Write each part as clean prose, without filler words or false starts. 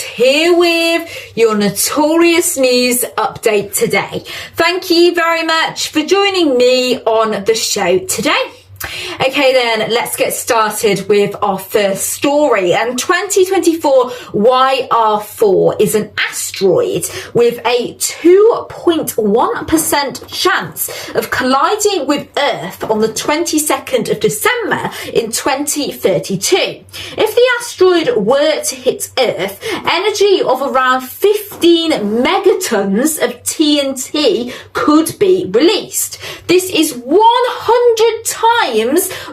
here with your notorious news update today. Thank you very much for joining me on the show today. Okay then, let's get started with our first story. And 2024 YR4 is an asteroid with a 2.1% chance of colliding with Earth on the 22nd of December in 2032. If the asteroid were to hit Earth, energy of around 15 megatons of TNT could be released. This is 100 times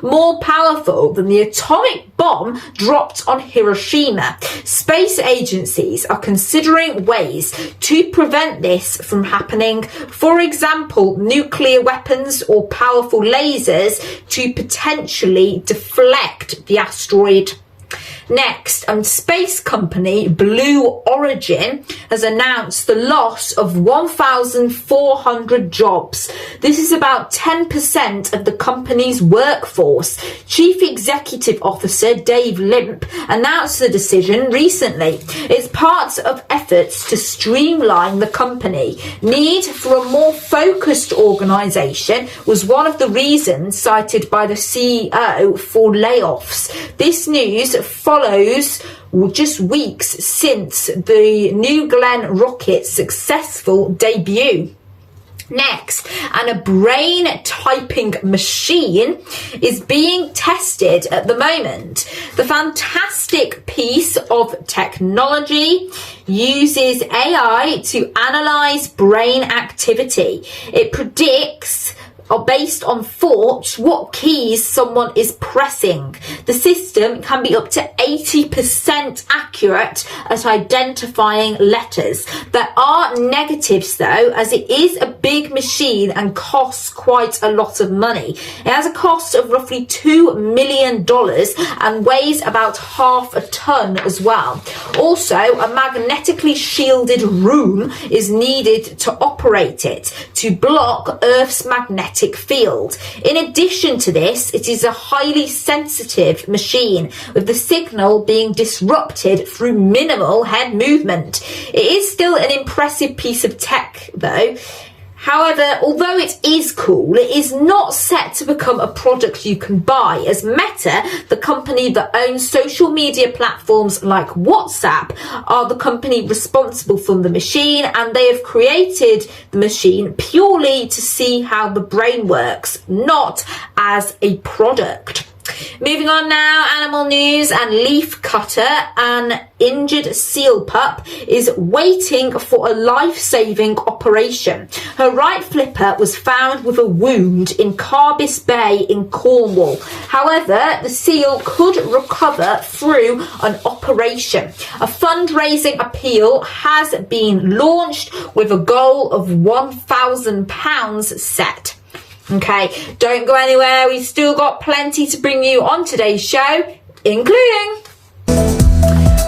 more powerful than the atomic bomb dropped on Hiroshima. Space agencies are considering ways to prevent this from happening. For example, nuclear weapons or powerful lasers to potentially deflect the asteroid. Next, space company Blue Origin has announced the loss of 1,400 jobs. This is about 10% of the company's workforce. Chief Executive Officer Dave Limp announced the decision recently. It's part of efforts to streamline the company. Need for a more focused organisation was one of the reasons cited by the CEO for layoffs. This news follows just weeks since the New Glenn rocket's successful debut. Next, a brain typing machine is being tested at the moment. The fantastic piece of technology uses AI to analyze brain activity. It predicts, based on thoughts, what keys someone is pressing. The system can be up to 80% accurate at identifying letters. There are negatives though, as it is a big machine and costs quite a lot of money. It has a cost of roughly $2 million and weighs about half a ton as well. Also, a magnetically shielded room is needed to operate it to block Earth's magnetic field. In addition to this, it is a highly sensitive machine, with the signal being disrupted through minimal head movement. It is still an impressive piece of tech though. However, although it is cool, it is not set to become a product you can buy, as Meta, the company that owns social media platforms like WhatsApp, are the company responsible for the machine, and they have created the machine purely to see how the brain works, not as a product. Moving on now, animal news, and Leafcutter, an injured seal pup, is waiting for a life-saving operation. Her right flipper was found with a wound in Carbis Bay in Cornwall. However, the seal could recover through an operation. A fundraising appeal has been launched with a goal of £1,000 set. Okay, don't go anywhere. We've still got plenty to bring you on today's show, including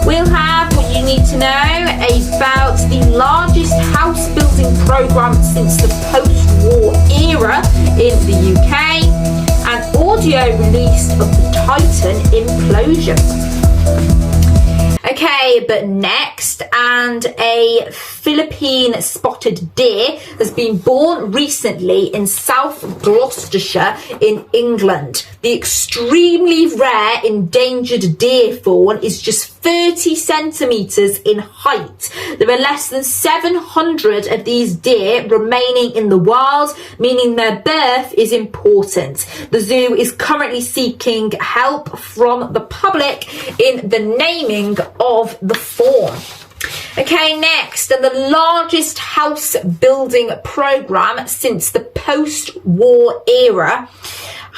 we'll have what you need to know about the largest house building programme since the post-war era in the UK, and audio release of the Titan Implosion. Okay, but next, a Philippine spotted deer has been born recently in South Gloucestershire in England. The extremely rare endangered deer fawn is just 30 centimetres in height. There are less than 700 of these deer remaining in the wild, meaning their birth is important. The zoo is currently seeking help from the public in the naming of the fawn. Okay, next, and the largest house building programme since the post-war era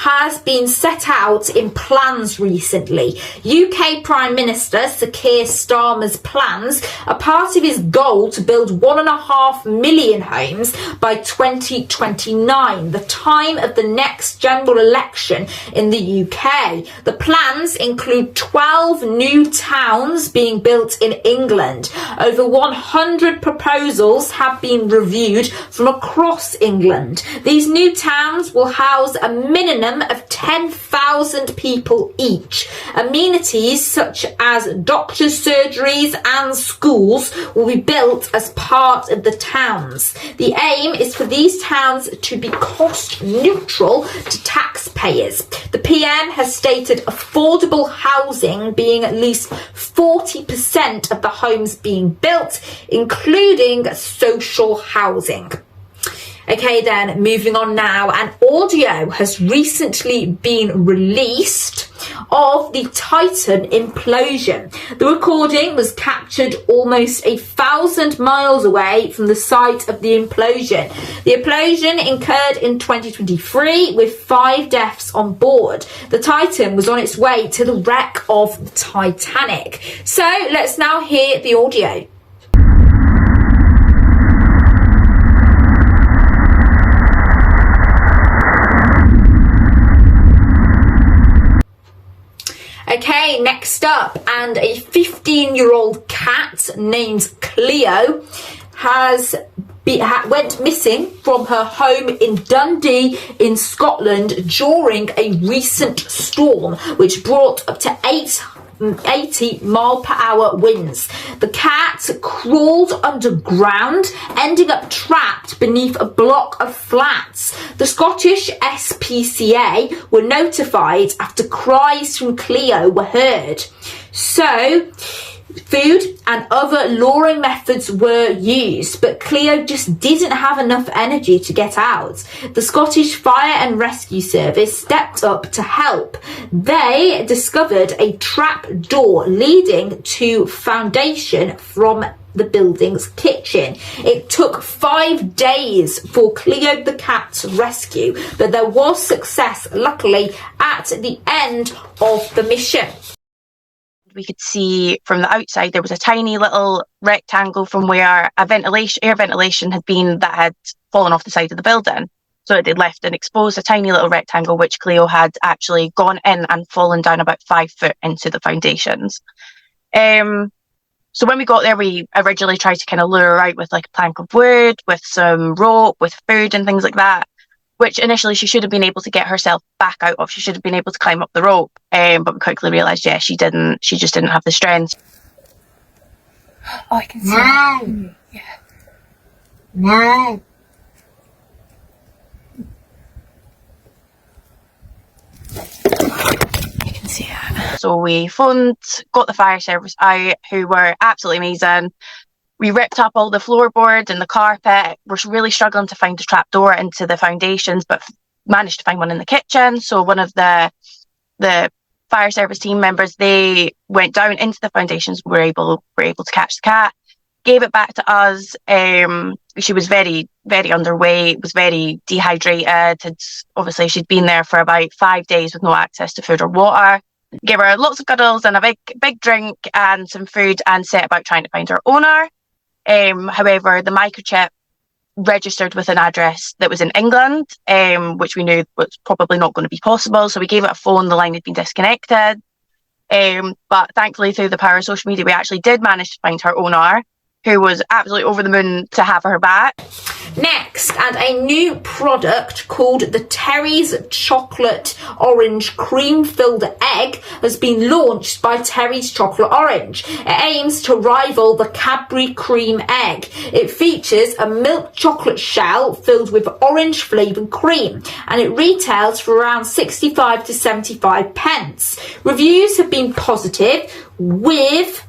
has been set out in plans recently. UK Prime Minister Sir Keir Starmer's plans are part of his goal to build 1.5 million homes by 2029, the time of the next general election in the UK. The plans include 12 new towns being built in England. Over 100 proposals have been reviewed from across England. These new towns will house a minimum minimum of 10,000 people each. Amenities such as doctors' surgeries and schools will be built as part of the towns. The aim is for these towns to be cost neutral to taxpayers. The PM has stated affordable housing being at least 40% of the homes being built, including social housing. Okay, then moving on now, an audio has recently been released of the Titan implosion. The recording was captured almost 1,000 miles away from the site of the implosion. The implosion occurred in 2023 with 5 deaths on board. The Titan was on its way to the wreck of the Titanic. So let's now hear the audio. Okay, next up, and a 15-year-old cat named Cleo went missing from her home in Dundee in Scotland during a recent storm, which brought up to 80-mile-per-hour winds. The cat crawled underground, ending up trapped beneath a block of flats. The Scottish SPCA were notified after cries from Cleo were heard. So, food and other luring methods were used, but Cleo just didn't have enough energy to get out. The Scottish Fire and Rescue Service stepped up to help. They discovered a trap door leading to foundation from the building's kitchen. It took 5 days for Cleo the cat's rescue, but there was success, luckily, at the end of the mission. We could see from the outside there was a tiny little rectangle from where air ventilation had been that had fallen off the side of the building. So it had left and exposed a tiny little rectangle which Cleo had actually gone in and fallen down about 5 foot into the foundations. So when we got there, we originally tried to kind of lure her out with like a plank of wood, with some rope, with food and things like that, which initially she should have been able to get herself back out of. She should have been able to climb up the rope, but we quickly realised, yeah, she didn't. She just didn't have the strength. Oh, I can see it. Yeah. No. You can see it. So we got the fire service out, who were absolutely amazing. We ripped up all the floorboards and the carpet. We're really struggling to find a trap door into the foundations, but managed to find one in the kitchen. So one of the fire service team members, they went down into the foundations. Were able to catch the cat, gave it back to us. She was very, very underweight, was very dehydrated. Obviously, she'd been there for about 5 days with no access to food or water. Gave her lots of cuddles and a big drink and some food, and set about trying to find her owner. However, the microchip registered with an address that was in England, which we knew was probably not going to be possible. So we gave it a phone. The line had been disconnected. But thankfully, through the power of social media, we actually did manage to find her owner, who was absolutely over the moon to have her back. Next, and a new product called the Terry's Chocolate Orange Cream-Filled Egg has been launched by Terry's Chocolate Orange. It aims to rival the Cadbury Cream Egg. It features a milk chocolate shell filled with orange-flavoured cream, and it retails for around 65 to 75 pence. Reviews have been positive, with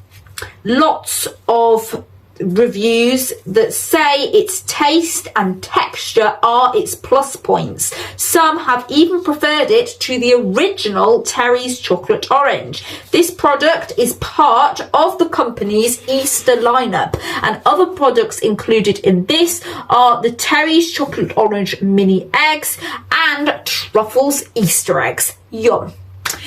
lots of reviews that say its taste and texture are its plus points. Some have even preferred it to the original Terry's Chocolate Orange. This product is part of the company's Easter lineup, and other products included in this are the Terry's Chocolate Orange mini eggs and Truffles Easter eggs. Yum.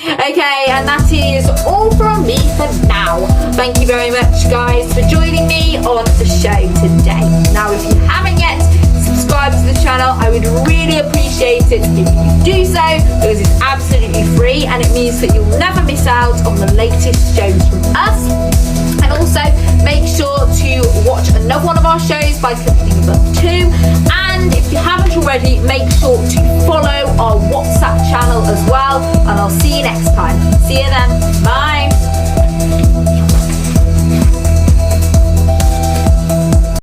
Okay, and that is all from me for now. Thank you very much, guys, for joining me on the show today. Now, if you haven't yet subscribed to the channel, I would really appreciate it if you do so, because it's absolutely free and it means that you'll never miss out on the latest shows from us. And also, make sure to watch another one of our shows by clicking above too. And if you haven't already, make sure to follow our WhatsApp channel next time. See you then. Bye.